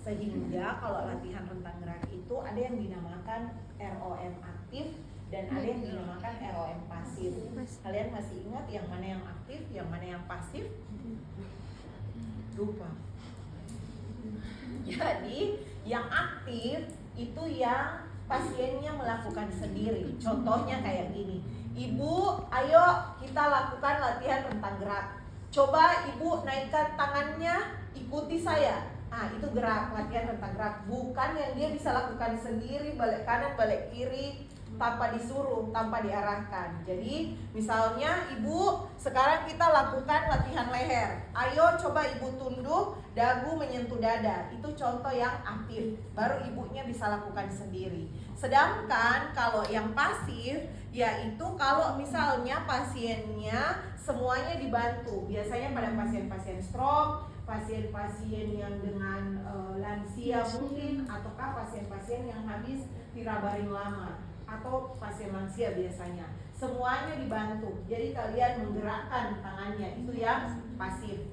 Sehingga kalau latihan rentang gerak itu ada yang dinamakan ROM aktif dan ada yang dinamakan ROM pasif. Kalian masih ingat yang mana yang aktif, yang mana yang pasif? Lupa. Jadi yang aktif itu yang pasiennya melakukan sendiri. Contohnya kayak gini. Ibu, ayo kita lakukan latihan rentang gerak. Coba ibu naikkan tangannya, ikuti saya. Nah, itu gerak, latihan rentang gerak. Bukan yang dia bisa lakukan sendiri, balik kanan, balik kiri, tanpa disuruh, tanpa diarahkan. Jadi misalnya ibu, sekarang kita lakukan latihan leher. Ayo coba ibu tunduk, dagu menyentuh dada. Itu contoh yang aktif, baru ibunya bisa lakukan sendiri. Sedangkan kalau yang pasif, yaitu kalau misalnya pasiennya semuanya dibantu. Biasanya pada pasien-pasien stroke, pasien-pasien yang dengan lansia mungkin, ataukah pasien-pasien yang habis tirabaring lama, atau pasien lansia biasanya. Semuanya dibantu. Jadi kalian menggerakkan tangannya, itu yang pasif.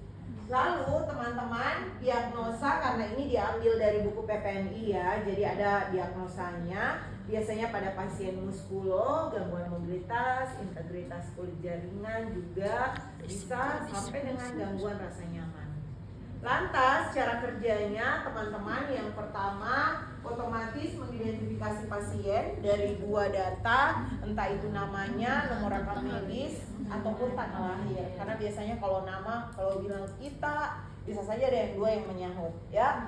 Lalu teman-teman, diagnosa karena ini diambil dari buku PPNI ya, jadi ada diagnosanya. Biasanya pada pasien muskulo, gangguan mobilitas, integritas kulit jaringan juga bisa sampai dengan gangguan rasa nyaman. Lantas cara kerjanya teman-teman, yang pertama otomatis mengidentifikasi pasien dari dua data, entah itu namanya, nomor rekam medis, ataupun tanggal lahir. Karena biasanya kalau nama, kalau bilang kita, bisa saja ada yang dua yang menyahut ya,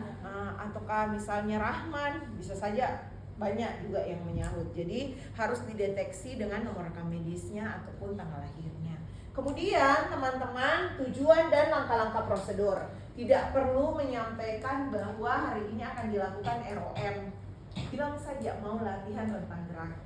ataukah misalnya Rahman, bisa saja banyak juga yang menyahut. Jadi harus dideteksi dengan nomor rekam medisnya ataupun tanggal lahirnya. Kemudian teman-teman, tujuan dan langkah-langkah prosedur. Tidak perlu menyampaikan bahwa hari ini akan dilakukan ROM. Bilang saja mau latihan rentang gerak.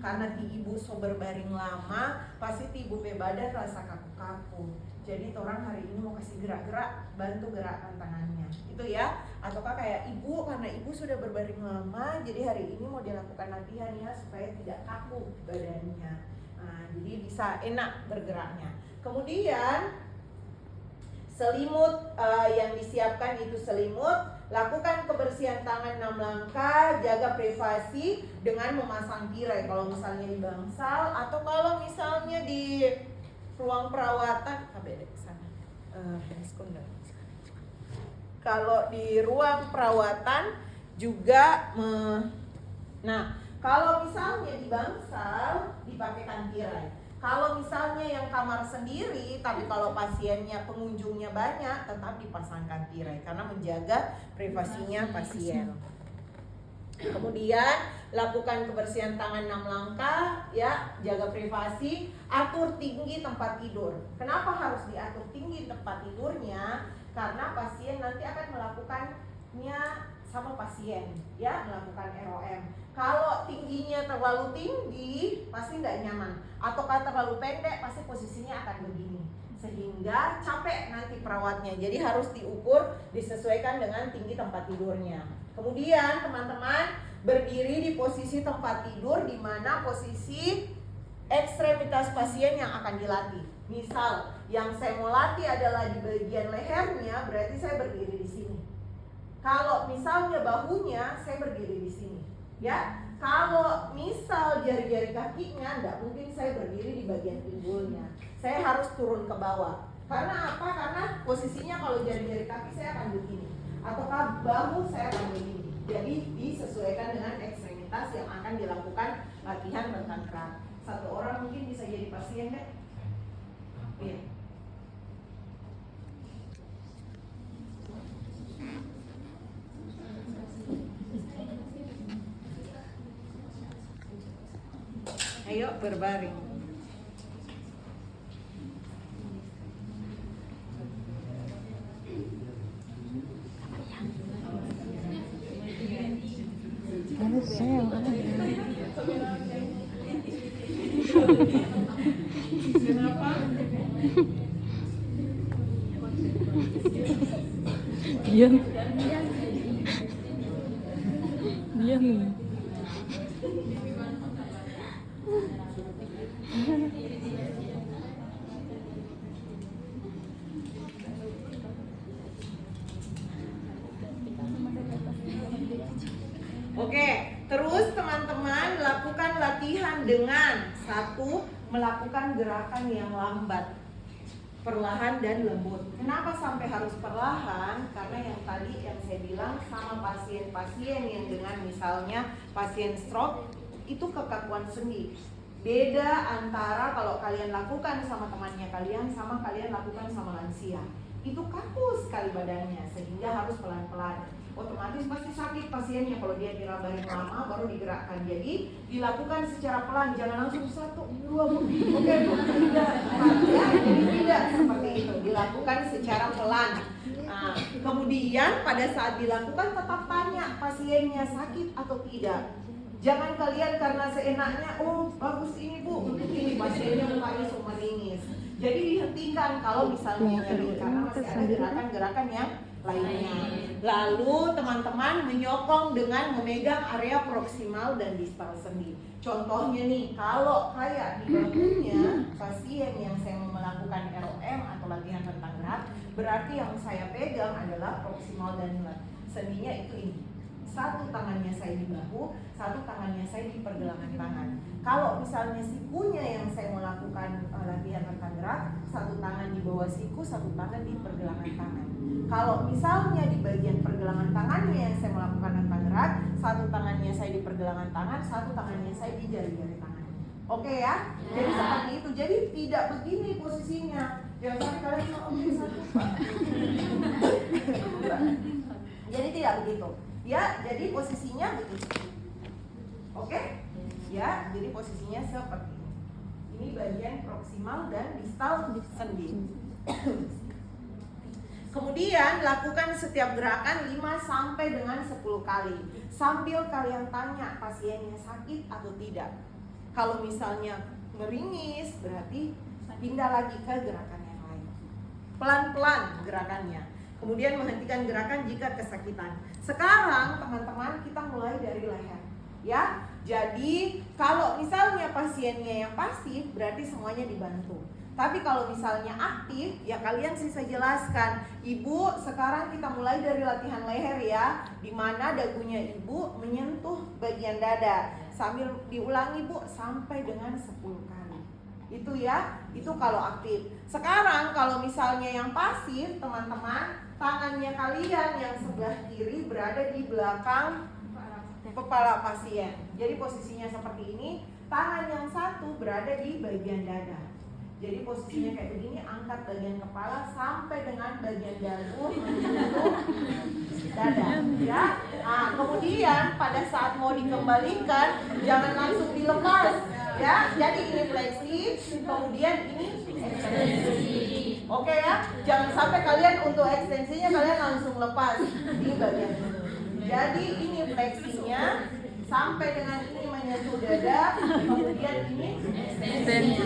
Karena di ibu sober baring lama, pasti ibu badan rasa kaku-kaku. Jadi orang hari ini mau kasih gerak-gerak, bantu gerakan tangannya. Itu ya. Ataukah kayak ibu, karena ibu sudah berbaring lama, jadi hari ini mau dilakukan latihan ya supaya tidak kaku badannya. Nah, jadi bisa enak bergeraknya. Kemudian selimut yang disiapkan itu selimut. Lakukan kebersihan tangan 6 langkah, jaga privasi dengan memasang tirai kalau misalnya di bangsal, atau kalau misalnya di ruang perawatan, kalau di ruang perawatan juga nah, kalau misalnya di bangsal dipakaikan tirai. Kalau misalnya yang kamar sendiri, tapi kalau pasiennya, pengunjungnya banyak, tetap dipasangkan tirai karena menjaga privasinya pasien. Kemudian lakukan kebersihan tangan 6 langkah ya, jaga privasi, atur tinggi tempat tidur. Kenapa harus diatur tinggi tempat tidurnya? Karena pasien nanti akan melakukannya sama pasien ya, melakukan ROM. Kalau tingginya terlalu tinggi pasti nggak nyaman, ataukah terlalu pendek pasti posisinya akan begini, sehingga capek nanti perawatnya. Jadi harus diukur, disesuaikan dengan tinggi tempat tidurnya. Kemudian teman-teman berdiri di posisi tempat tidur di mana posisi ekstremitas pasien yang akan dilatih. Misal yang saya mau latih adalah di bagian lehernya, berarti saya berdiri di sini. Kalau misalnya bahunya, saya berdiri di sini. Ya, kalau misal jari-jari kakinya, enggak mungkin saya berdiri di bagian pinggulnya. Saya harus turun ke bawah. Karena apa? Karena posisinya kalau jari-jari kaki saya akan begini, ataukah bahu saya akan begini. Jadi disesuaikan dengan ekstremitas yang akan dilakukan latihan rentang gerak. Satu orang mungkin bisa jadi pasien deh. Iya. Ayo berbaring. Kenapa? Diam. Diam. Oke, terus teman-teman lakukan latihan dengan satu, melakukan gerakan yang lambat, perlahan dan lembut. Kenapa sampai harus perlahan? Karena yang tadi yang saya bilang sama pasien-pasien yang dengan misalnya pasien stroke itu kekakuan sendi. Beda antara kalau kalian lakukan sama temannya kalian sama kalian lakukan sama lansia. Itu kaku sekali badannya sehingga harus pelan-pelan. Otomatis pasti sakit pasiennya kalau dia dirabahin lama baru digerakkan. Jadi dilakukan secara pelan, jangan langsung 1, 2, oke, tidak, ya, jadi tidak seperti itu. Dilakukan secara pelan. Nah, kemudian pada saat dilakukan tetap tanya pasiennya sakit atau tidak. Jangan kalian karena seenaknya, oh bagus ini bu, untuk ini pasiennya mukanya sumeringis. Jadi dihentikan kalau misalnya nyeri karena masih ada gerakan-gerakan yang lainnya. Lalu teman-teman menyokong dengan memegang area proksimal dan distal sendi. Contohnya nih, kalau kayak di bahunya pasien yang saya mau melakukan ROM atau latihan rentang gerak, berarti yang saya pegang adalah proksimal dan sendinya itu ini. Satu tangannya saya di bahu, satu tangannya saya di pergelangan tangan. Kalau misalnya sikunya yang saya mau lakukan latihan rentang gerak, satu tangan di bawah siku, satu tangan di pergelangan tangan. Kalau misalnya di bagian pergelangan tangannya yang saya melakukan rentang gerak, satu tangannya saya di pergelangan tangan, satu tangannya saya di jari-jari tangan. Oke ya? Jadi seperti itu. Jadi tidak begini posisinya. Jangan sampai kalian oke satu Pak. Jadi tidak begitu. Ya, jadi posisinya begitu. Oke? Ya, jadi posisinya seperti ini. Ini bagian proksimal dan distal sendi. Kemudian lakukan setiap gerakan 5 sampai dengan 10 kali. Sambil kalian tanya pasiennya sakit atau tidak. Kalau misalnya meringis, berarti pindah lagi ke gerakan yang lain. Pelan-pelan gerakannya. Kemudian menghentikan gerakan jika kesakitan. Sekarang teman-teman kita mulai dari leher. Ya, jadi kalau misalnya pasiennya yang pasif berarti semuanya dibantu. Tapi kalau misalnya aktif, ya kalian sih saya jelaskan. Ibu, sekarang kita mulai dari latihan leher ya, di mana dagunya ibu menyentuh bagian dada. Sambil diulangi Bu sampai dengan 10 kali. Itu ya, itu kalau aktif. Sekarang kalau misalnya yang pasif, teman-teman, tangannya kalian yang sebelah kiri berada di belakang kepala pasien. Jadi posisinya seperti ini, tangan yang satu berada di bagian dada. Jadi posisinya kayak begini, angkat bagian kepala sampai dengan bagian dagu menyentuh dada. Ya. Nah, kemudian pada saat mau dikembalikan, jangan langsung dilepas. Ya, jadi ini fleksi, kemudian ini ekstensi. Oke ya, jangan sampai kalian untuk ekstensinya kalian langsung lepas di bagian ini. Jadi ini fleksinya sampai dengan ini menyentuh dada, kemudian ini ekstensi.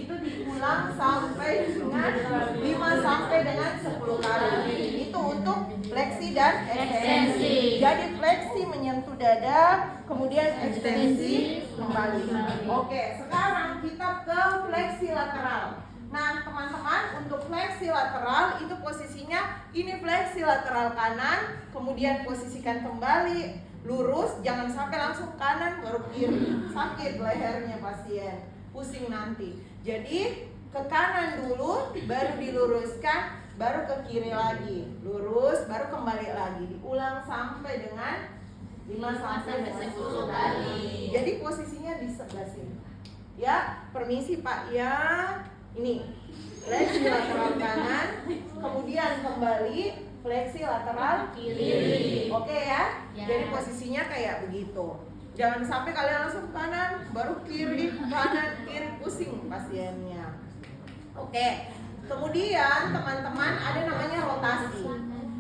Itu diulang sampai dengan 5 sampai dengan 10 kali. Itu untuk fleksi dan ekstensi. Jadi fleksi menyentuh dada, kemudian ekstensi kembali. Oke, sekarang kita ke fleksi lateral. Nah teman-teman, untuk fleksi lateral itu posisinya ini fleksi lateral kanan, kemudian posisikan kembali lurus, jangan sampai langsung kanan baru kiri, sakit lehernya pasien, pusing nanti. Jadi ke kanan dulu, baru diluruskan, baru ke kiri lagi, lurus, baru kembali lagi, diulang sampai dengan 5 sampai 10 kali. Jadi posisinya di sebelah sini. Ya, permisi Pak ya. Ini fleksi lateral kanan, kemudian kembali fleksi lateral kiri. Oke ya? Jadi posisinya kayak begitu. Jangan sampai kalian langsung kanan, baru kiri, kanan, kiri, pusing pasiennya. Oke. Kemudian teman-teman ada namanya rotasi.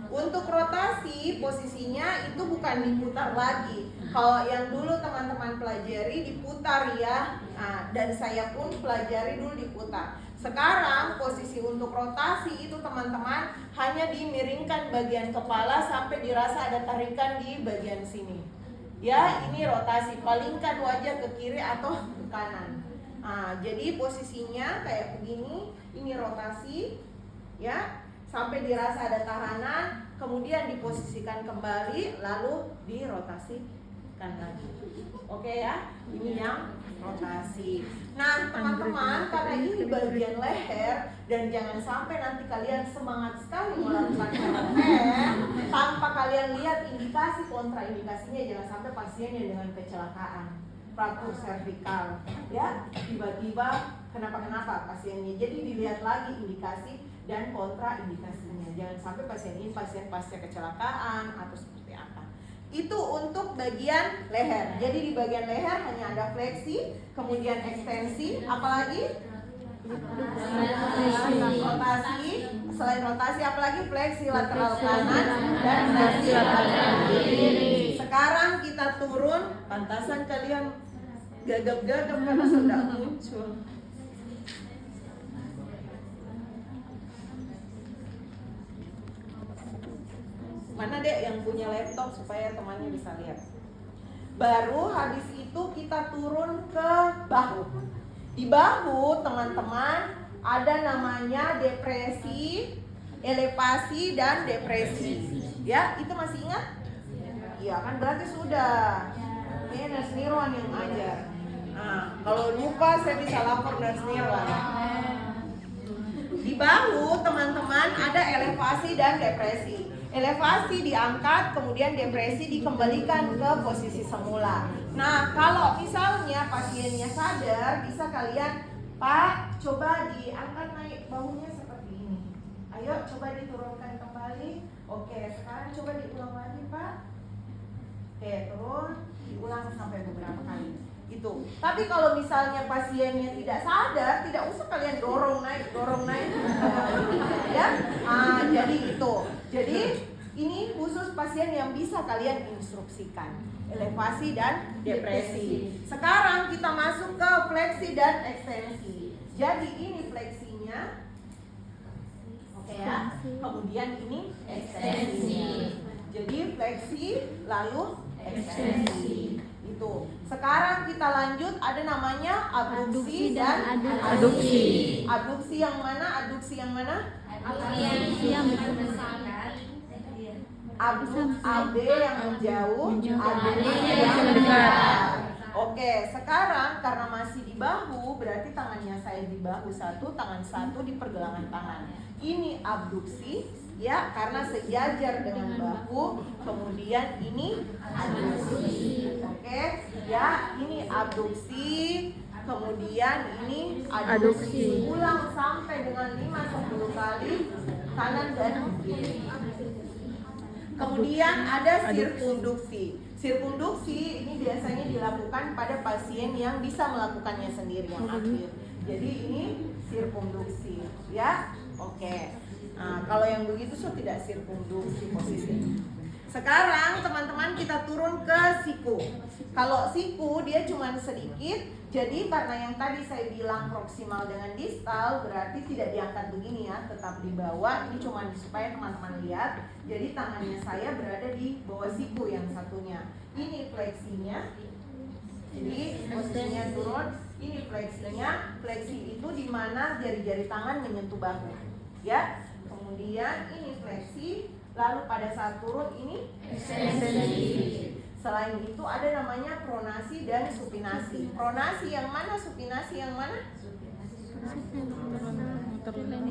Untuk rotasi posisinya itu bukan diputar lagi. Kalau yang dulu teman-teman pelajari diputar ya. Nah, dan saya pun pelajari dulu diputar. Sekarang posisi untuk rotasi itu teman-teman hanya dimiringkan bagian kepala sampai dirasa ada tarikan di bagian sini. Ya, ini rotasi, palingkan wajah ke kiri atau ke kanan. Nah, jadi posisinya kayak begini, ini rotasi ya. Sampai dirasa ada tahanan, kemudian diposisikan kembali, lalu dirotasi kan lagi. Oke ya, ini yang rotasi. Nah teman-teman, karena ini bagian leher dan jangan sampai nanti kalian semangat sekali melakukan leher tanpa kalian lihat indikasi kontraindikasinya, jangan sampai pasiennya dengan kecelakaan fraktur servikal ya, tiba-tiba kenapa pasiennya. Jadi dilihat lagi indikasi dan kontraindikasinya, jangan sampai pasien ini pasien pasca kecelakaan atau seperti apa. Itu untuk bagian leher. Jadi di bagian leher hanya ada fleksi, kemudian ekstensi, apalagi rotasi. Selain rotasi apalagi fleksi lateral kanan dan fleksi lateral kiri. Sekarang kita turun, pantasan kalian gagap-gagap karena sudah muncul. Mana dek yang punya laptop supaya temannya bisa lihat. Baru habis itu kita turun ke bahu. Di bahu teman-teman ada namanya depresi, elevasi dan depresi. Ya, itu masih ingat? Iya kan, berarti sudah. Ini Nurse Nirwan yang ajar. Nah, kalau lupa saya bisa lapor Nurse Nirwan. Di bahu teman-teman ada elevasi dan depresi. Elevasi diangkat, kemudian depresi dikembalikan ke posisi semula. Nah, kalau misalnya pasiennya sadar, bisa kalian, Pak, coba diangkat naik bahunya seperti ini. Ayo, coba diturunkan kembali. Oke, sekarang coba diulang lagi, Pak. Oke, turun, diulang sampai beberapa kali. Itu. Tapi kalau misalnya pasiennya tidak sadar, tidak usah kalian dorong naik. Ya, jadi itu. Jadi ini khusus pasien yang bisa kalian instruksikan, elevasi dan depresi. Sekarang kita masuk ke fleksi dan ekstensi. Jadi ini fleksinya, oke ya. Kemudian ini ekstensi. Jadi fleksi lalu ekstensi. Itu. Sekarang kita lanjut, ada namanya abduksi dan aduksi. Abduksi yang mana? Abduksi yang mana? AB yang menjauh, AD yang mendekat. Oke, sekarang karena masih di bahu, berarti tangannya saya di bahu satu, tangan satu di pergelangan tangan. Ini abduksi, ya, karena sejajar dengan bahu. Kemudian ini aduksi. Oke, ya, ini abduksi. Kemudian ini aduksi. Ulang sampai dengan 5-10 kali kanan dan kiri. Kemudian ada sirkunduksi. Sirkunduksi ini biasanya dilakukan pada pasien yang bisa melakukannya sendiri, yang aktif. Jadi ini sirkunduksi, ya. Oke. Nah, kalau yang begitu tidak sirkunduksi posisi. Sekarang teman-teman kita turun ke siku. Kalau siku dia cuma sedikit, jadi karena yang tadi saya bilang proksimal dengan distal, berarti tidak diangkat begini ya, tetap di bawah. Ini cuma supaya teman-teman lihat. Jadi tangannya saya berada di bawah siku yang satunya. Ini fleksinya. Jadi posisinya turun. Ini fleksinya. Fleksi itu di mana jari-jari tangan menyentuh bahu. Ya. Kemudian ini fleksi. Lalu pada saat turun ini ekstensi. Selain itu ada namanya pronasi dan supinasi. Pronasi yang mana? Supinasi yang mana?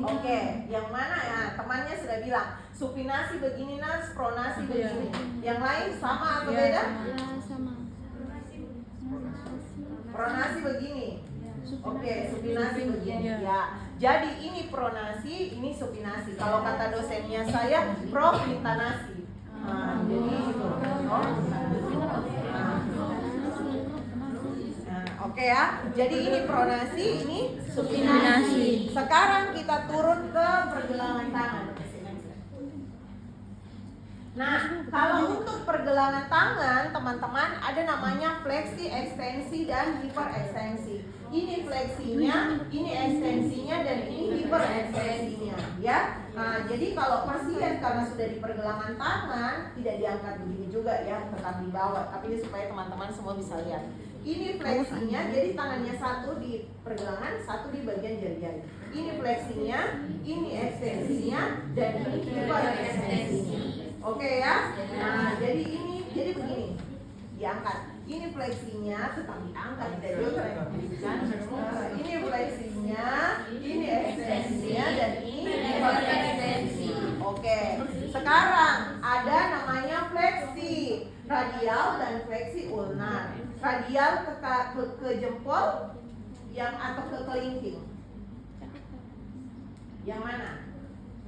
Oke, yang mana ya? Temannya sudah bilang supinasi begini, Nas, pronasi begini. Yang lain sama atau beda? Sama. Pronasi begini. Oke, supinasi begini. Ya. Jadi ini pronasi, ini supinasi. Kalau kata dosennya saya, Prof minta nasi. Jadi itu. Oke ya. Jadi ini pronasi, ini supinasi. Sekarang kita turun ke pergelangan tangan. Nah, kalau untuk pergelangan tangan, teman-teman, ada namanya fleksi, ekstensi, dan hiperekstensi. Ini fleksinya, ini ekstensinya, dan ini hiperekstensinya, ya. Nah, jadi kalau pasien karena sudah di pergelangan tangan, tidak diangkat begini juga ya, tetap di bawah. Tapi supaya teman-teman semua bisa lihat. Ini fleksinya, jadi tangannya satu di pergelangan, satu di bagian jari-jari. Ini fleksinya, ini ekstensinya, dan ini hiperekstensinya. Oke ya. Nah, jadi begini. diangkat. Ini fleksinya tetap diangkat, ini fleksinya, ini ekstensinya, dan ini ekstensi. Oke, sekarang ada namanya fleksi radial dan fleksi ulnar. Radial ke jempol yang atau ke kelingking. Yang mana?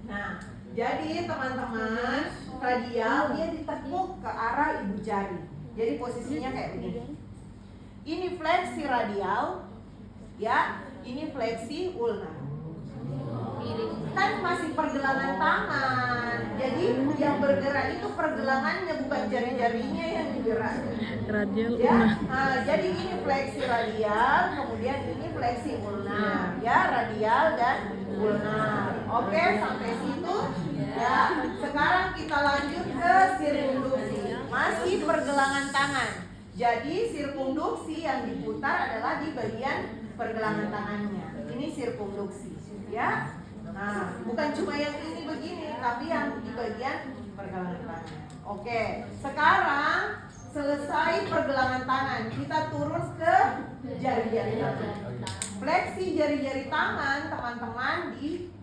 Nah, jadi teman-teman, radial dia ditekuk ke arah ibu jari. Jadi posisinya kayak begini. Ini fleksi radial, ya. Ini fleksi ulnar. Kan masih pergelangan tangan. Jadi yang bergerak itu pergelangannya, bukan jari-jarinya yang bergerak. Radial Ya. ulnar. Nah, jadi ini fleksi radial, kemudian ini fleksi ulnar, ya, radial dan ulnar. Oke, sampai situ. Ya. Sekarang kita lanjut ke sirkunduksi. Masih pergelangan tangan. Jadi sirkunduksi yang diputar adalah di bagian pergelangan tangannya. Ini sirkunduksi, ya. Nah, bukan cuma yang ini begini, tapi yang di bagian pergelangan tangan. Oke, sekarang selesai pergelangan tangan, kita turun ke jari-jari tangan. Fleksi jari-jari tangan, teman-teman, di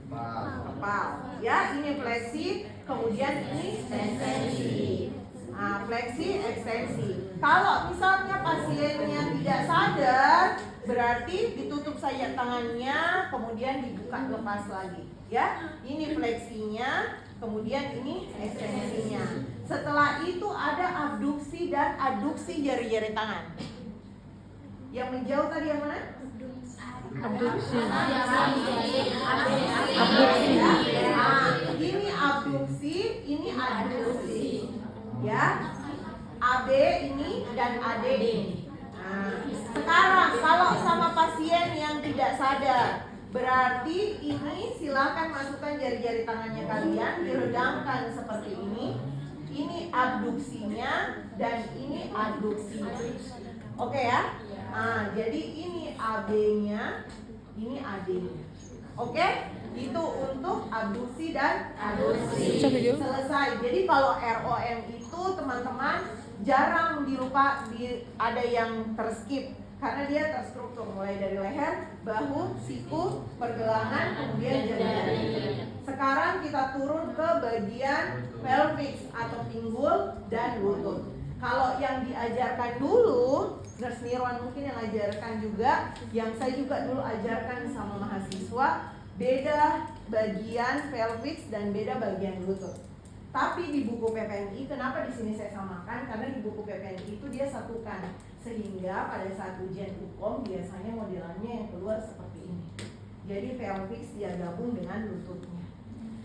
kepal. Ya, ini fleksi, kemudian ini ekstensi. Nah, fleksi, ekstensi. Kalau misalnya pasiennya tidak sadar, berarti ditutup saja tangannya, kemudian dibuka lepas lagi. Ya, ini fleksinya, kemudian ini ekstensinya. Setelah itu ada abduksi dan aduksi jari-jari tangan. Yang menjauh tadi yang mana? Abduksi. Abduksi. Nah, ini abduksi, ini aduksi. Ya, AB ini dan AD ini. Nah, sekarang kalau sama pasien yang tidak sadar, berarti ini silakan masukkan jari-jari tangannya kalian, diredamkan seperti ini. Ini abduksinya dan ini adduksinya. Oke ya? Nah, jadi ini AB-nya, ini AD-nya. Oke? Itu untuk abduksi dan aduksi. Selesai. Jadi kalau ROM itu teman-teman jarang ada yang terskip karena dia terstruktur mulai dari leher, bahu, siku, pergelangan, kemudian jari-jari. Sekarang kita turun ke bagian pelvis atau pinggul dan lutut. Kalau yang diajarkan dulu, Nurse Nirwan mungkin yang ajarkan juga, yang saya juga dulu ajarkan sama mahasiswa, beda bagian pelvis dan beda bagian lutut. Tapi di buku PPNI, kenapa di sini saya samakan? Karena di buku PPNI itu dia satukan, sehingga pada saat ujian UPOM biasanya modelannya yang keluar seperti ini. Jadi pelvis dia gabung dengan lututnya.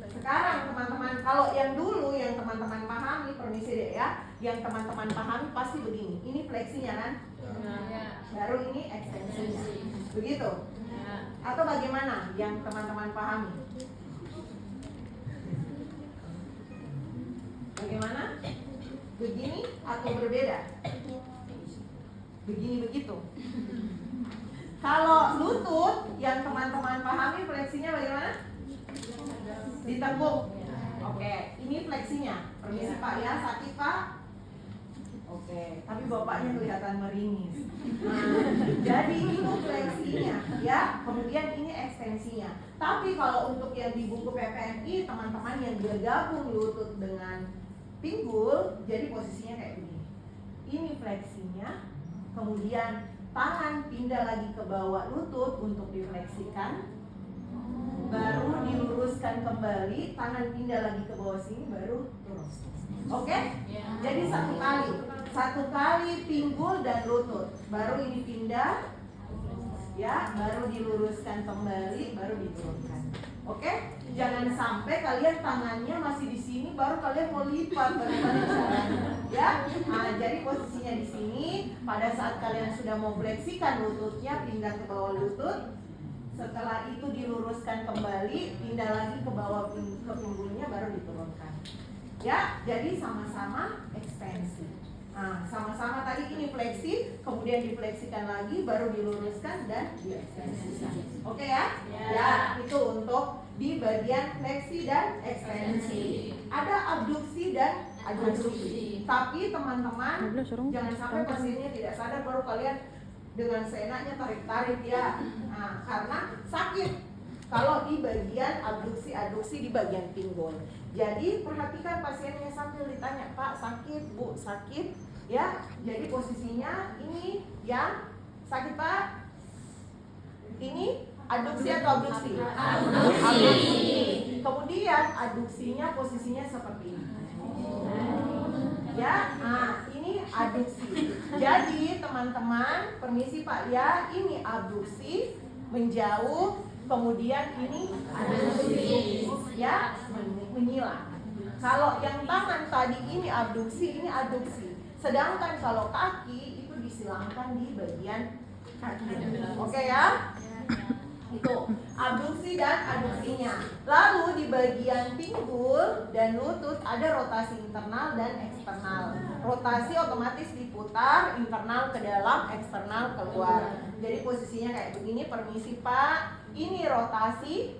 Sekarang teman-teman, kalau yang dulu yang teman-teman pahami, permisi deh ya, yang teman-teman pahami pasti begini. Ini fleksinya kan? Baru ini ekstensinya. Begitu? Atau bagaimana yang teman-teman pahami? Bagaimana? Begini atau berbeda? Begini begitu. Kalau lutut yang teman-teman pahami fleksinya bagaimana? Ditekuk. Oke, ini fleksinya. Permisi Pak ya, sakit Pak? Oke, tapi bapaknya kelihatan meringis. Nah, jadi itu fleksinya, ya. Kemudian ini ekstensinya. Tapi kalau untuk yang di buku PPNI, teman-teman yang bergabung lutut dengan pinggul, jadi posisinya kayak begini. Ini fleksinya, kemudian tangan pindah lagi ke bawah lutut untuk difleksikan, baru diluruskan kembali, tangan pindah lagi ke bawah sini, baru turun. Oke? Jadi satu kali pinggul dan lutut, baru ini pindah, ya, baru diluruskan kembali, baru diturunkan. Oke? Jangan sampai kalian tangannya masih di sini, baru kalian mau lipat, bagaimana caranya? Ya? Nah, jadi posisinya di sini. Pada saat kalian sudah mau fleksikan lututnya, pindah ke bawah lutut. Setelah itu diluruskan kembali, pindah lagi ke bawah ke pinggulnya, baru diturunkan. Ya, jadi sama-sama ekstensi. Nah, sama-sama tadi ini fleksi, kemudian difleksikan lagi, baru diluruskan dan diekstensikan. Oke ya? Ya, itu untuk di bagian fleksi dan ekstensi. Ada abduksi dan adduksi. Tapi teman-teman, 12 orang jangan sampai pasiennya tidak sadar baru kalian dengan seenaknya tarik-tarik ya. Nah, karena sakit kalau di bagian abduksi di bagian pinggul. Jadi perhatikan pasiennya sambil ditanya, Pak sakit, Bu sakit, ya. Jadi posisinya ini yang sakit Pak. Ini adduksi atau abduksi? Abduksi. Kemudian adduksinya posisinya seperti ini. Ya, nah ini adduksi. Jadi teman-teman, permisi Pak ya, ini abduksi menjauh, kemudian ini adduksi, ya menyilang. Kalau yang tangan tadi ini abduksi, ini adduksi. Sedangkan kalau kaki itu disilangkan di bagian kaki. Oke ya? Itu abduksi dan adduksinya. Lalu di bagian pinggul dan lutut ada rotasi internal dan eksternal. Rotasi otomatis diputar, internal ke dalam, eksternal keluar. Jadi posisinya kayak begini. Permisi Pak, ini rotasi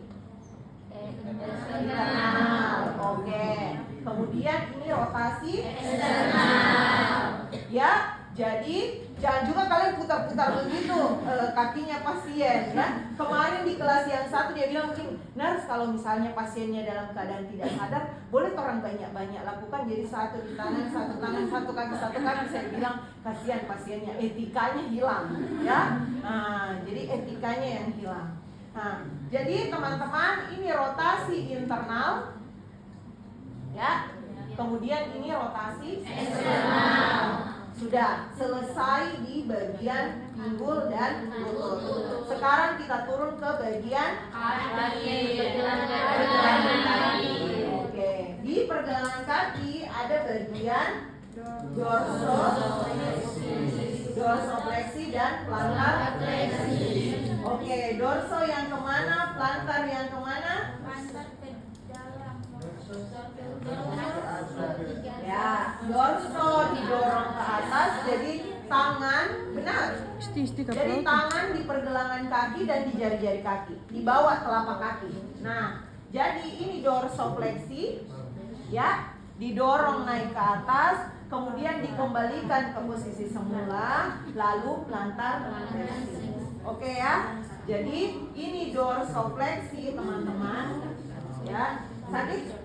internal. Oke. Kemudian ini rotasi eksternal. Ya. Jadi jangan juga kalian putar-putar begitu kakinya pasien ya. Kemarin di kelas yang 1 dia bilang begini, nurse kalau misalnya pasiennya dalam keadaan tidak sadar, boleh orang banyak-banyak lakukan jadi satu di tangan, satu tangan, satu kaki. Saya bilang kasihan pasiennya, etikanya hilang ya. Nah, jadi etikanya yang hilang. Nah, jadi teman-teman ini rotasi internal ya. Kemudian ini rotasi eksternal. Sudah selesai di bagian pinggul dan lutut. Sekarang kita turun ke bagian kaki. Oke, di pergelangan kaki ada bagian dorsofleksi dan plantar fleksi. Oke, dorso yang kemana, plantar yang kemana? Ya, dorso didorong ke atas, jadi tangan benar. Jadi tangan di pergelangan kaki dan di jari-jari kaki, di bawah telapak kaki. Nah, jadi ini dorsofleksi, ya, didorong naik ke atas, kemudian dikembalikan ke posisi semula, lalu plantar fleksi. Oke ya. Jadi ini dorsofleksi teman-teman, ya. Sakit?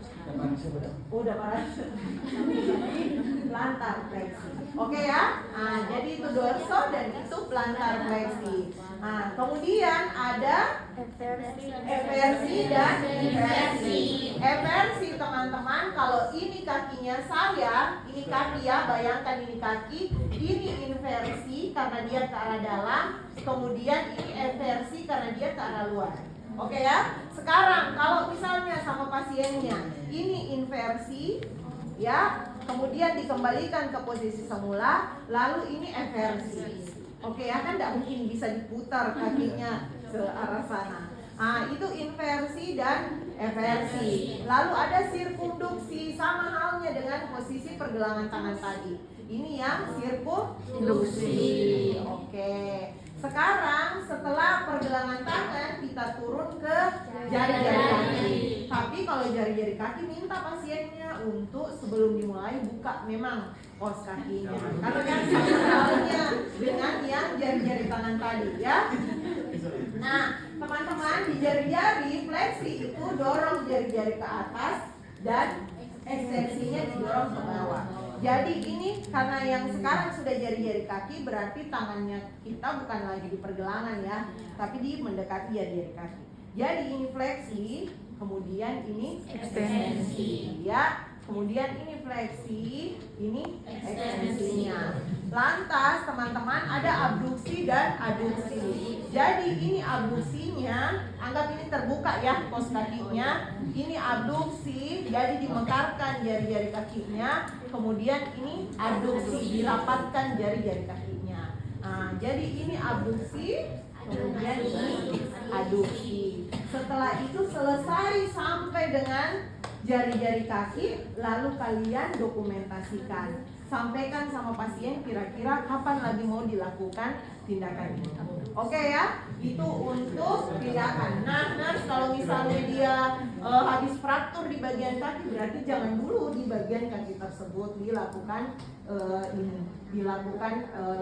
Udah parah. Plantar fleksi. Oke ya. Nah, jadi itu dorso dan itu plantar fleksi. Nah, kemudian ada eversi dan inversi. Eversi teman-teman, kalau ini kakinya saya, ini kaki ya, bayangkan ini kaki, ini inversi karena dia ke arah dalam, kemudian ini eversi karena dia ke arah luar. Oke ya. Sekarang kalau misalnya sama pasiennya ini inversi ya, kemudian dikembalikan ke posisi semula, lalu ini eversi. Oke ya, kan tidak mungkin bisa diputar kakinya ke arah sana. Nah, itu inversi dan eversi. Lalu ada sirkumduksi, sama halnya dengan posisi pergelangan tangan tadi. Ini yang sirkumduksi. Oke. Sekarang setelah pergelangan tangan kita turun ke jari-jari kaki. Tapi kalau jari-jari kaki minta pasiennya untuk sebelum dimulai buka memang pos kakinya. Karena kan sama halnya dengan yang jari-jari tangan tadi ya. Nah, teman-teman di jari-jari fleksi itu dorong jari-jari ke atas dan ekstensinya didorong ke bawah. Jadi ini karena yang sekarang sudah jari-jari kaki, berarti tangannya kita bukan lagi di pergelangan ya, tapi di mendekati jari-jari kaki. Jadi ini fleksi, kemudian ini ekstensi ya. Kemudian ini fleksi, ini ekstensinya. Lantas teman-teman ada abduksi dan adduksi. Jadi ini abduksinya, anggap ini terbuka ya pos kakinya. Ini abduksi, jadi dimekarkan jari-jari kakinya. Kemudian ini adduksi, dirapatkan jari-jari kakinya. Nah, jadi ini abduksi, kemudian ini adduksi. Setelah itu selesai sampai dengan jari-jari kaki, lalu kalian dokumentasikan. Sampaikan sama pasien kira-kira kapan lagi mau dilakukan tindakan ini. Oke ya, itu untuk tindakan. Nah, kalau misalnya dia habis fraktur di bagian kaki, berarti jangan dulu di bagian kaki tersebut dilakukan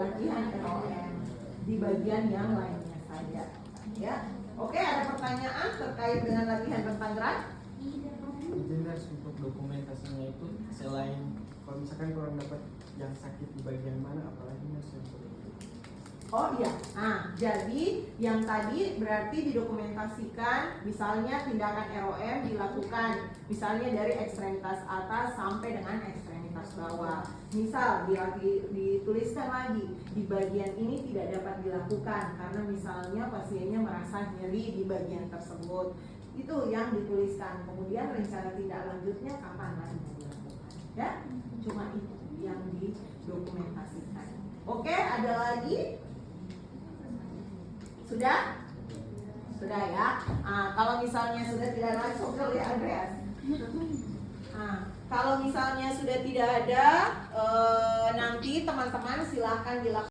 latihan ROM, di bagian yang lainnya saja. Ya, oke. Ada pertanyaan terkait dengan latihan rentang gerak? Jelas untuk dokumentasinya itu selain kalau misalkan orang dapat yang sakit di bagian mana, apalagi mas yang Oh iya, nah jadi yang tadi berarti didokumentasikan, misalnya tindakan ROM dilakukan misalnya dari ekstremitas atas sampai dengan ekstremitas bawah. Misal dituliskan lagi di bagian ini tidak dapat dilakukan karena misalnya pasiennya merasa nyeri di bagian tersebut. Itu yang dituliskan. Kemudian rencana tindak lanjutnya kapan lagi dilakukan. Ya, cuma itu yang didokumentasikan. Oke, ada lagi? Sudah? Sudah ya. Kalau misalnya sudah tidak langsung ke Andreas. Kalau misalnya sudah tidak ada, nanti teman-teman silahkan dilakukan.